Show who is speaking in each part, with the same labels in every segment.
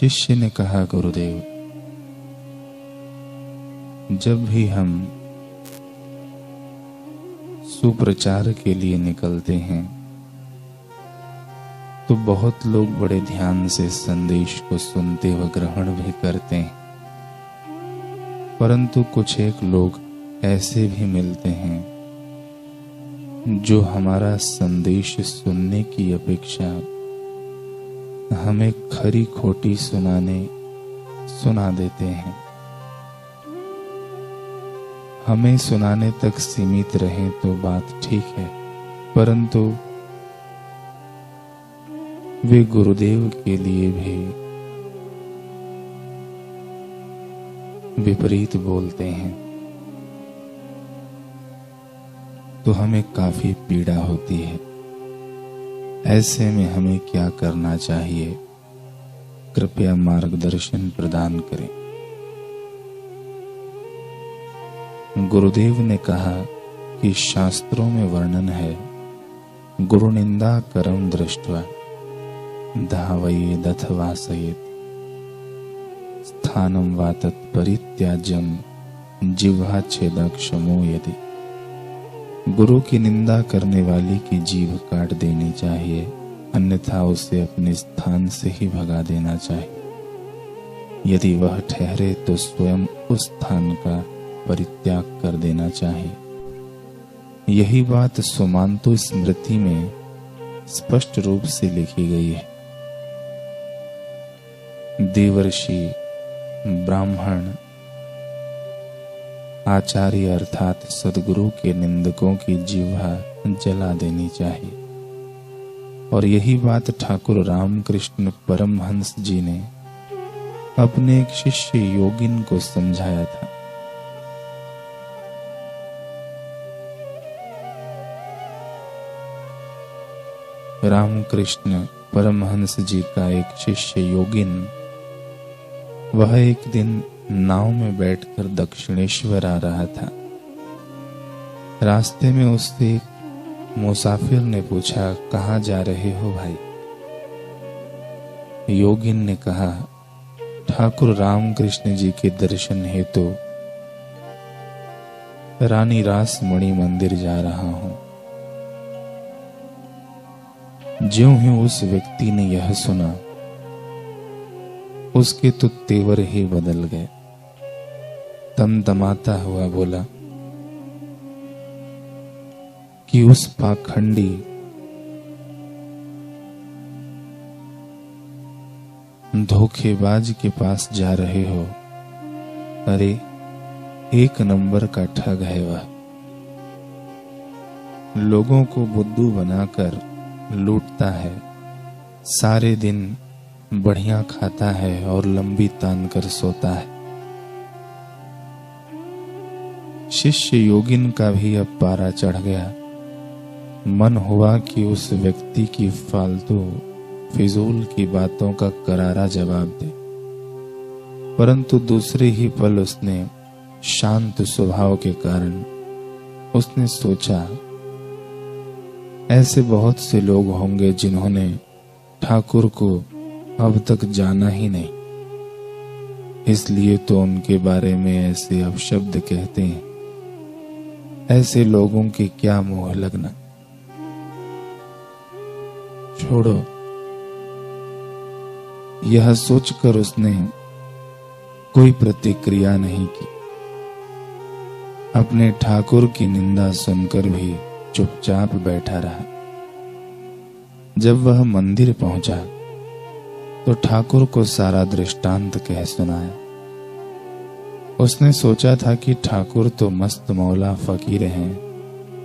Speaker 1: शिष्य ने कहा, गुरुदेव, जब भी हम सुप्रचार के लिए निकलते हैं तो बहुत लोग बड़े ध्यान से संदेश को सुनते व ग्रहण भी करते हैं, परंतु कुछ एक लोग ऐसे भी मिलते हैं जो हमारा संदेश सुनने की अपेक्षा हमें खरी खोटी सुना देते हैं। हमें सुनाने तक सीमित रहे तो बात ठीक है, परंतु वे गुरुदेव के लिए भी विपरीत बोलते हैं तो हमें काफी पीड़ा होती है। ऐसे में हमें क्या करना चाहिए, कृपया मार्गदर्शन प्रदान करें। गुरुदेव ने कहा कि शास्त्रों में वर्णन है, गुरु निंदा करम दृष्ट्वा धावयेद अथवा सयेत स्थानम वा तत्परित्याज्यम जिह्वा छेदक्षमो यदि। गुरु की निंदा करने वाली की जीभ काट देनी चाहिए, अन्यथा उसे अपने स्थान से ही भगा देना चाहिए। यदि वह ठहरे तो स्वयं उस स्थान का परित्याग कर देना चाहिए। यही बात सुमांतु स्मृति में स्पष्ट रूप से लिखी गई है। देवर्षि, ब्राह्मण, आचार्य अर्थात सद्गुरु के निंदकों की जिह्वा जला देनी चाहिए। और यही बात ठाकुर रामकृष्ण परमहंस जी ने अपने एक शिष्य योगिन को समझाया था। रामकृष्ण परमहंस जी का एक शिष्य योगिन, वह एक दिन नाव में बैठकर दक्षिणेश्वर आ रहा था। रास्ते में उससे एक मुसाफिर ने पूछा, कहाँ जा रहे हो भाई? योगिन ने कहा, ठाकुर रामकृष्ण जी के दर्शन हेतु रानी रासमणि मंदिर जा रहा हूं। ज्यों ही उस व्यक्ति ने यह सुना, उसके तो तेवर ही बदल गए। तमतमाता हुआ बोला कि उस पाखंडी धोखेबाज के पास जा रहे हो। अरे, एक नंबर का ठग है वह। लोगों को बुद्धू बनाकर लूटता है, सारे दिन बढ़िया खाता है और लंबी तान कर सोता है। शिष्य योगिन का भी अब पारा चढ़ गया। मन हुआ कि उस व्यक्ति की फालतू फिजूल की बातों का करारा जवाब दे, परंतु दूसरे ही पल उसने शांत स्वभाव के कारण उसने सोचा, ऐसे बहुत से लोग होंगे जिन्होंने ठाकुर को अब तक जाना ही नहीं, इसलिए तो उनके बारे में ऐसे अपशब्द कहते हैं। ऐसे लोगों के क्या मोह लगना, छोड़ो। यह सोचकर उसने कोई प्रतिक्रिया नहीं की। अपने ठाकुर की निंदा सुनकर भी चुपचाप बैठा रहा। जब वह मंदिर पहुंचा तो ठाकुर को सारा दृष्टांत कह सुनाया। उसने सोचा था कि ठाकुर तो मस्त मौला फकीर हैं,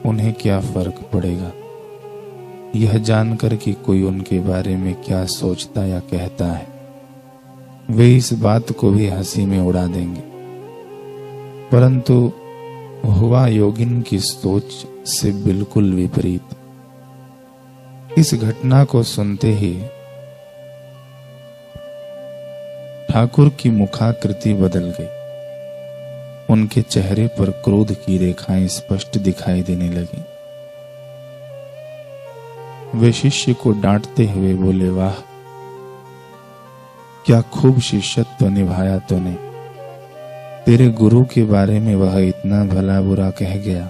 Speaker 1: उन्हें क्या फर्क पड़ेगा यह जानकर कि कोई उनके बारे में क्या सोचता या कहता है। वे इस बात को भी हंसी में उड़ा देंगे। परंतु हुआ योगिन की सोच से बिल्कुल विपरीत। इस घटना को सुनते ही ठाकुर की मुखाकृति बदल गई। उनके चेहरे पर क्रोध की रेखाएं स्पष्ट दिखाई देने लगी। वे शिष्य को डांटते हुए बोले, वाह, क्या खूब शिष्यत्व निभाया तूने। तेरे गुरु के बारे में वह इतना भला बुरा कह गया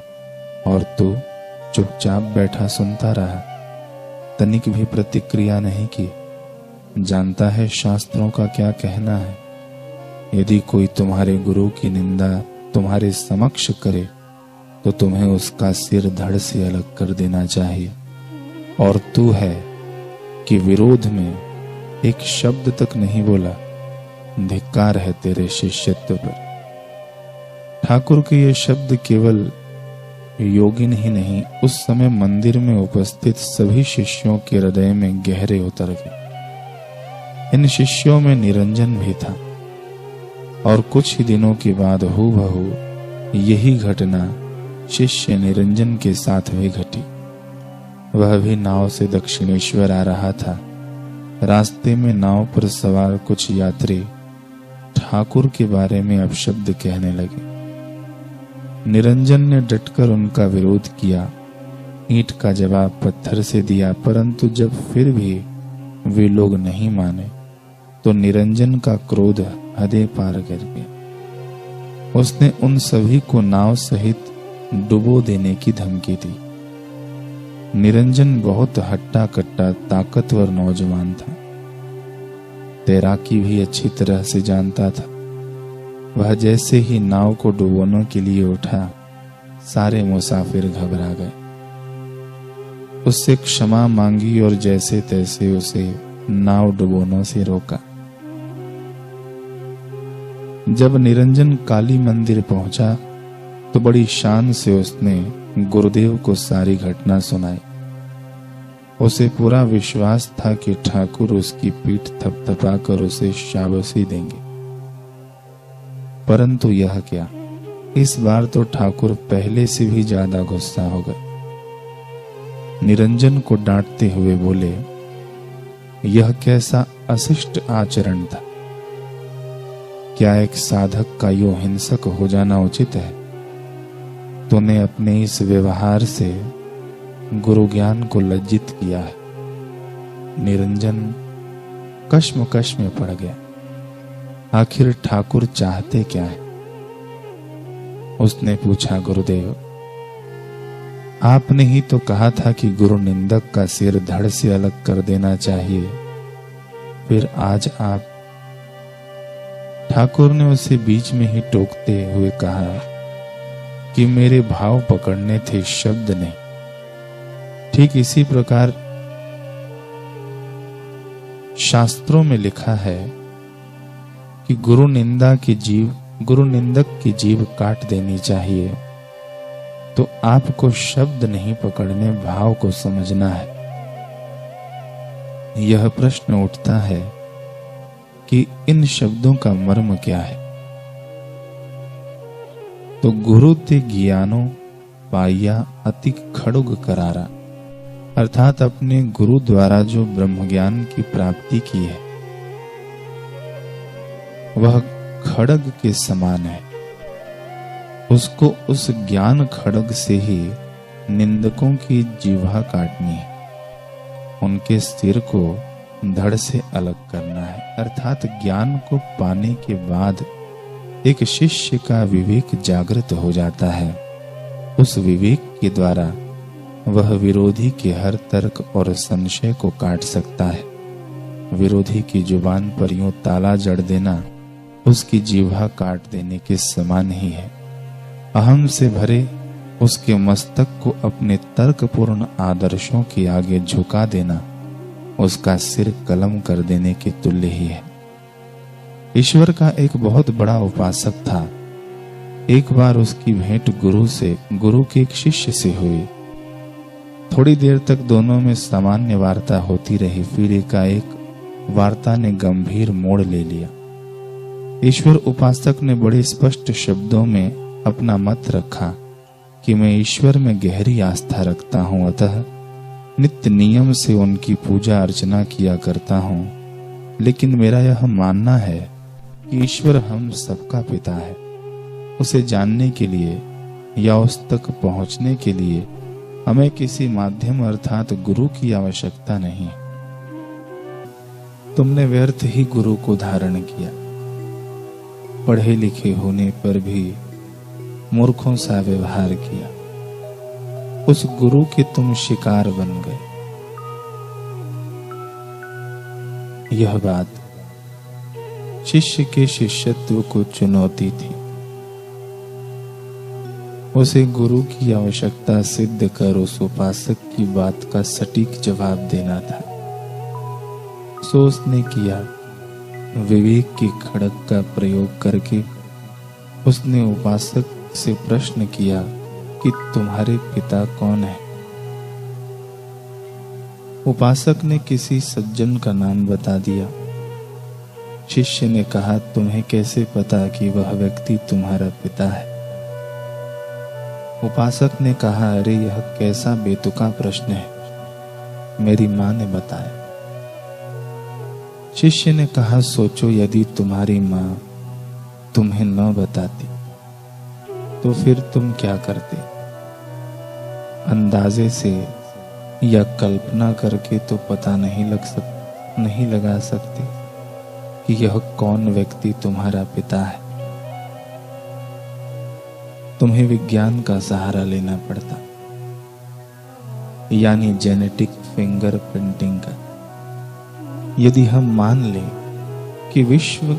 Speaker 1: और तू चुपचाप बैठा सुनता रहा, तनिक भी प्रतिक्रिया नहीं की। जानता है शास्त्रों का क्या कहना है। यदि कोई तुम्हारे गुरु की निंदा तुम्हारे समक्ष करे तो तुम्हें उसका सिर धड़ से अलग कर देना चाहिए। और तू है कि विरोध में एक शब्द तक नहीं बोला। धिक्कार है तेरे शिष्यत्व पर। ठाकुर के ये शब्द केवल योगिन ही नहीं, उस समय मंदिर में उपस्थित सभी शिष्यों के हृदय में गहरे उतर गए। इन शिष्यों में निरंजन भी था और कुछ ही दिनों के बाद हूबहू यही घटना शिष्य निरंजन के साथ भी घटी। वह भी नाव से दक्षिणेश्वर आ रहा था। रास्ते में नाव पर सवार कुछ यात्री ठाकुर के बारे में अपशब्द कहने लगे। निरंजन ने डटकर उनका विरोध किया, ईंट का जवाब पत्थर से दिया, परंतु जब फिर भी वे लोग नहीं माने तो निरंजन का क्रोध हदें पार कर गया। उसने उन सभी को नाव सहित डुबो देने की धमकी दी। निरंजन बहुत हट्टा कट्टा ताकतवर नौजवान था। तैराकी भी अच्छी तरह से जानता था। वह जैसे ही नाव को डुबोने के लिए उठा, सारे मुसाफिर घबरा गए। उससे क्षमा मांगी और जैसे तैसे उसे नाव डुबोने से रोका। जब निरंजन काली मंदिर पहुंचा तो बड़ी शान से उसने गुरुदेव को सारी घटना सुनाई। उसे पूरा विश्वास था कि ठाकुर उसकी पीठ थपथपाकर उसे शाबाशी देंगे, परंतु यह क्या, इस बार तो ठाकुर पहले से भी ज्यादा गुस्सा हो गए। निरंजन को डांटते हुए बोले, यह कैसा अशिष्ट आचरण था। क्या एक साधक का यूं हिंसक हो जाना उचित है। तूने अपने इस व्यवहार से गुरु ज्ञान को लज्जित किया है। निरंजन कश्मकश में पड़ गया। आखिर ठाकुर चाहते क्या है। उसने पूछा, गुरुदेव आपने ही तो कहा था कि गुरु निंदक का सिर धड़ से अलग कर देना चाहिए, फिर आज आप। ठाकुर ने उसे बीच में ही टोकते हुए कहा कि मेरे भाव पकड़ने थे, शब्द नहीं। ठीक इसी प्रकार शास्त्रों में लिखा है कि गुरु निंदक की जीभ काट देनी चाहिए। तो आपको शब्द नहीं पकड़ने, भाव को समझना है। यह प्रश्न उठता है कि इन शब्दों का मर्म क्या है। तो गुरु ते ज्ञानो पाया अति खड़ुग करारा, अर्थात अपने गुरु द्वारा जो ब्रह्म ज्ञान की प्राप्ति की है वह खड़ग के समान है। उसको उस ज्ञान खड़ग से ही निंदकों की जीवा काटनी है, उनके सिर को धड़ से अलग करना है। अर्थात ज्ञान को पाने के बाद एक शिष्य का विवेक जागृत हो जाता है। उस विवेक के द्वारा वह विरोधी के हर तर्क और संशय को काट सकता है। विरोधी की जुबान पर यूं ताला जड़ देना उसकी जीवा काट देने के समान ही है। अहम से भरे उसके मस्तक को अपने तर्कपूर्ण आदर्शों के आगे झुका देना उसका सिर कलम कर देने के तुल्य ही है। ईश्वर का एक बहुत बड़ा उपासक था। एक बार उसकी भेंट गुरु के एक शिष्य से हुई। थोड़ी देर तक दोनों में सामान्य वार्ता होती रही, फिर एकाएक वार्ता ने गंभीर मोड़ ले लिया। ईश्वर उपासक ने बड़े स्पष्ट शब्दों में अपना मत रखा कि मैं ईश्वर में गहरी आस्था रखता हूं, अतः नित्य नियम से उनकी पूजा अर्चना किया करता हूं, लेकिन मेरा यह मानना है कि ईश्वर हम सबका पिता है। उसे जानने के लिए या उस तक पहुंचने के लिए हमें किसी माध्यम अर्थात गुरु की आवश्यकता नहीं। तुमने व्यर्थ ही गुरु को धारण किया। पढ़े लिखे होने पर भी मूर्खों सा व्यवहार किया। उस गुरु के तुम शिकार बन गए। यह बात शिष्य के शिष्यत्व को चुनौती थी। उसे गुरु की आवश्यकता सिद्ध कर उस उपासक की बात का सटीक जवाब देना था। सो उसने किया। विवेक की खड़ग का प्रयोग करके उसने उपासक से प्रश्न किया कि तुम्हारे पिता कौन है। उपासक ने किसी सज्जन का नाम बता दिया। शिष्य ने कहा, तुम्हें कैसे पता कि वह व्यक्ति तुम्हारा पिता है? उपासक ने कहा, अरे यह कैसा बेतुका प्रश्न है, मेरी मां ने बताया। शिष्य ने कहा, सोचो यदि तुम्हारी मां तुम्हें न बताती तो फिर तुम क्या करते? अंदाजे से या कल्पना करके तो पता नहीं लगा सकते कि यह कौन व्यक्ति तुम्हारा पिता है। तुम्हें विज्ञान का सहारा लेना पड़ता, यानी जेनेटिक फिंगर प्रिंटिंग का। यदि हम मान लें कि विश्व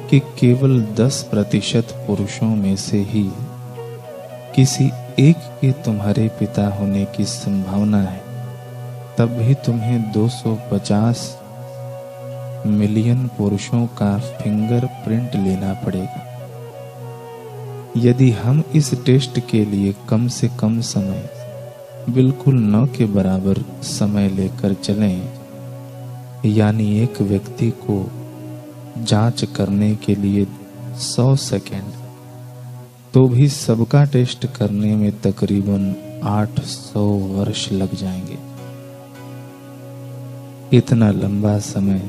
Speaker 1: के केवल 10% पुरुषों में से ही किसी एक के तुम्हारे पिता होने की संभावना है, तब भी तुम्हें 250 मिलियन पुरुषों का फिंगर प्रिंट लेना पड़ेगा। यदि हम इस टेस्ट के लिए कम से कम समय, बिल्कुल न के बराबर समय लेकर चलें, यानी एक व्यक्ति को जांच करने के लिए 100 सेकेंड, तो भी सबका टेस्ट करने में तकरीबन 800 वर्ष लग जाएंगे। इतना लंबा समय,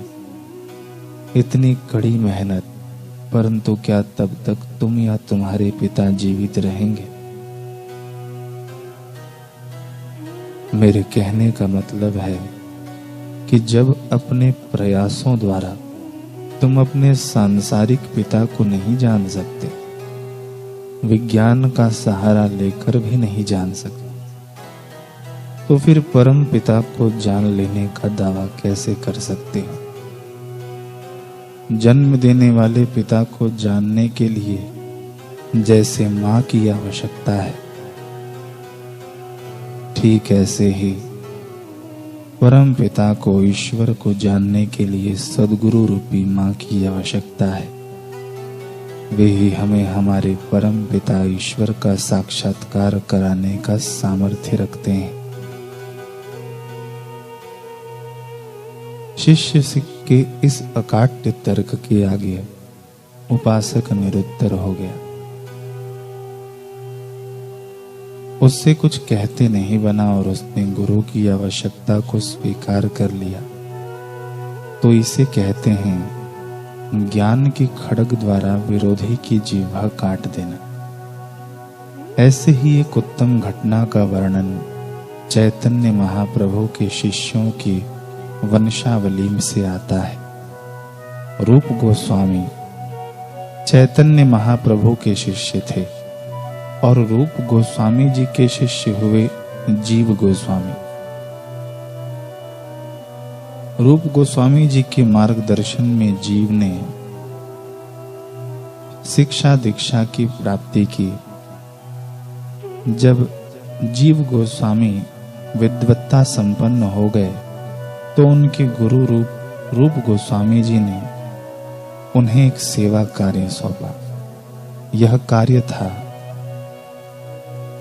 Speaker 1: इतनी कड़ी मेहनत, परंतु क्या तब तक तुम या तुम्हारे पिता जीवित रहेंगे? मेरे कहने का मतलब है कि जब अपने प्रयासों द्वारा तुम अपने सांसारिक पिता को नहीं जान सकते, विज्ञान का सहारा लेकर भी नहीं जान सकते, तो फिर परम पिता को जान लेने का दावा कैसे कर सकते हो? जन्म देने वाले पिता को जानने के लिए जैसे मां की आवश्यकता है, ठीक ऐसे ही परम पिता को, ईश्वर को जानने के लिए सद्गुरु रूपी मां की आवश्यकता है। वे ही हमें हमारे परम पिता ईश्वर का साक्षात्कार कराने का सामर्थ्य रखते हैं। शिष्य के इस अकाट्य तर्क के आगे उपासक निरुत्तर हो गया। उससे कुछ कहते नहीं बना और उसने गुरु की आवश्यकता को स्वीकार कर लिया। तो इसे कहते हैं ज्ञान की खड़ग द्वारा विरोधी की जीवा काट देना। ऐसे ही एक उत्तम घटना का वर्णन चैतन्य महाप्रभु के शिष्यों की वंशावली से आता है। रूप गोस्वामी चैतन्य महाप्रभु के शिष्य थे और रूप गोस्वामी जी के शिष्य हुए जीव गोस्वामी। रूप गोस्वामी जी के मार्गदर्शन में जीव ने शिक्षा दीक्षा की प्राप्ति की। जब जीव गोस्वामी विद्वत्ता संपन्न हो गए तो उनके गुरु रूप गोस्वामी जी ने उन्हें एक सेवा कार्य सौंपा। यह कार्य था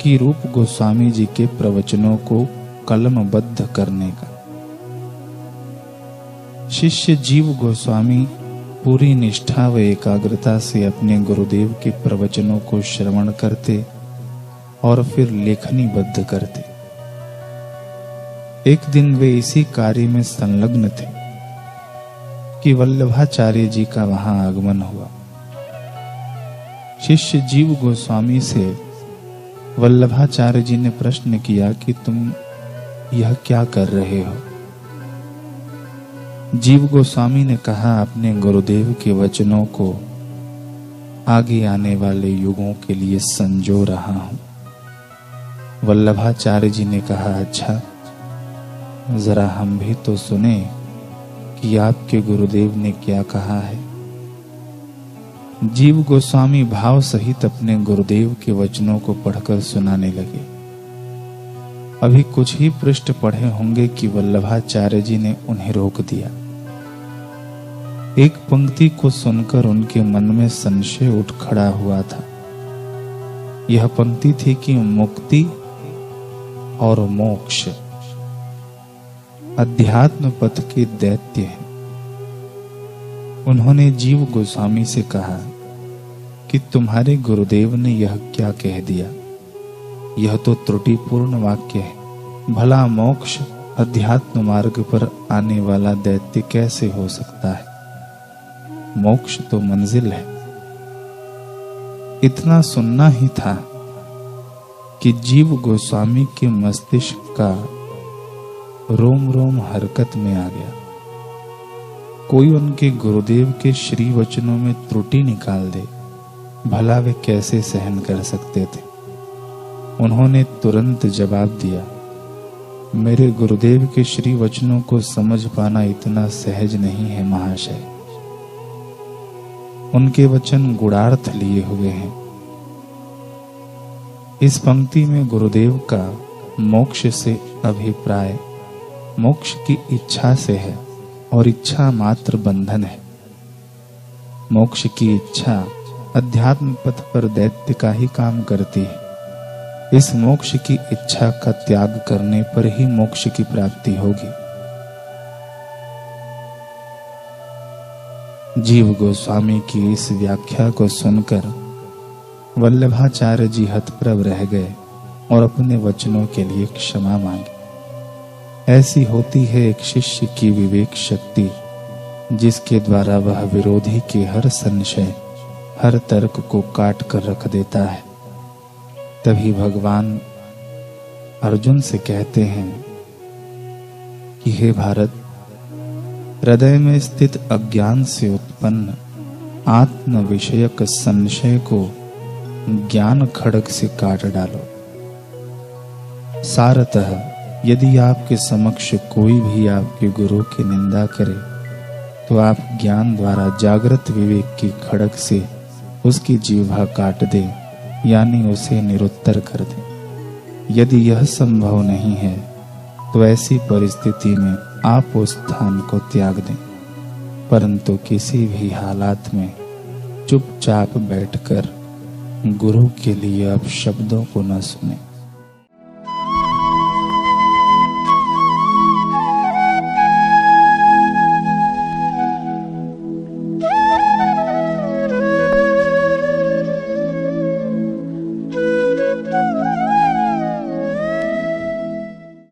Speaker 1: कि रूप गोस्वामी जी के प्रवचनों को कलमबद्ध करने का। शिष्य जीव गोस्वामी पूरी निष्ठा व एकाग्रता से अपने गुरुदेव के प्रवचनों को श्रवण करते और फिर लेखनीबद्ध करते। एक दिन वे इसी कार्य में संलग्न थे कि वल्लभाचार्य जी का वहां आगमन हुआ। शिष्य जीव गोस्वामी से वल्लभाचार्य जी ने प्रश्न किया कि तुम यह क्या कर रहे हो? जीव गोस्वामी ने कहा, अपने गुरुदेव के वचनों को आगे आने वाले युगों के लिए संजो रहा हूं। वल्लभाचार्य जी ने कहा, अच्छा जरा हम भी तो सुने कि आपके गुरुदेव ने क्या कहा है। जीव गोस्वामी भाव सहित अपने गुरुदेव के वचनों को पढ़कर सुनाने लगे। अभी कुछ ही पृष्ठ पढ़े होंगे कि वल्लभाचार्य जी ने उन्हें रोक दिया। एक पंक्ति को सुनकर उनके मन में संशय उठ खड़ा हुआ था। यह पंक्ति थी कि मुक्ति और मोक्ष अध्यात्म पथ के दैत्य हैं। उन्होंने जीव गोस्वामी से कहा कि तुम्हारे गुरुदेव ने यह क्या कह दिया, यह तो त्रुटिपूर्ण वाक्य है। भला मोक्ष अध्यात्म मार्ग पर आने वाला दैत्य कैसे हो सकता है? मोक्ष तो मंजिल है। इतना सुनना ही था कि जीव गोस्वामी के मस्तिष्क का रोम रोम हरकत में आ गया। कोई उनके गुरुदेव के श्री वचनों में त्रुटि निकाल दे, भला वे कैसे सहन कर सकते थे। उन्होंने तुरंत जवाब दिया, मेरे गुरुदेव के श्री वचनों को समझ पाना इतना सहज नहीं है महाशय। उनके वचन गूढ़ार्थ लिए हुए हैं। इस पंक्ति में गुरुदेव का मोक्ष से अभिप्राय मोक्ष की इच्छा से है और इच्छा मात्र बंधन है। मोक्ष की इच्छा अध्यात्म पथ पर दैत्य का ही काम करती है। इस मोक्ष की इच्छा का त्याग करने पर ही मोक्ष की प्राप्ति होगी। जीव गोस्वामी की इस व्याख्या को सुनकर वल्लभाचार्य जी हतप्रभ रह गए और अपने वचनों के लिए क्षमा मांगी। ऐसी होती है एक शिष्य की विवेक शक्ति, जिसके द्वारा वह विरोधी के हर संशय, हर तर्क को काट कर रख देता है। तभी भगवान अर्जुन से कहते हैं कि हे भारत, हृदय में स्थित अज्ञान से उत्पन्न आत्म विषयक संशय को ज्ञान खड्ग से काट डालो। सारतः यदि आपके समक्ष कोई भी आपके गुरु की निंदा करे तो आप ज्ञान द्वारा जागृत विवेक की खड्ग से उसकी जिह्वा काट दे, यानी उसे निरुत्तर कर दे। यदि यह संभव नहीं है तो ऐसी परिस्थिति में आप उस स्थान को त्याग दें, परंतु किसी भी हालात में चुपचाप बैठकर गुरु के लिए अपशब्दों को न सुने।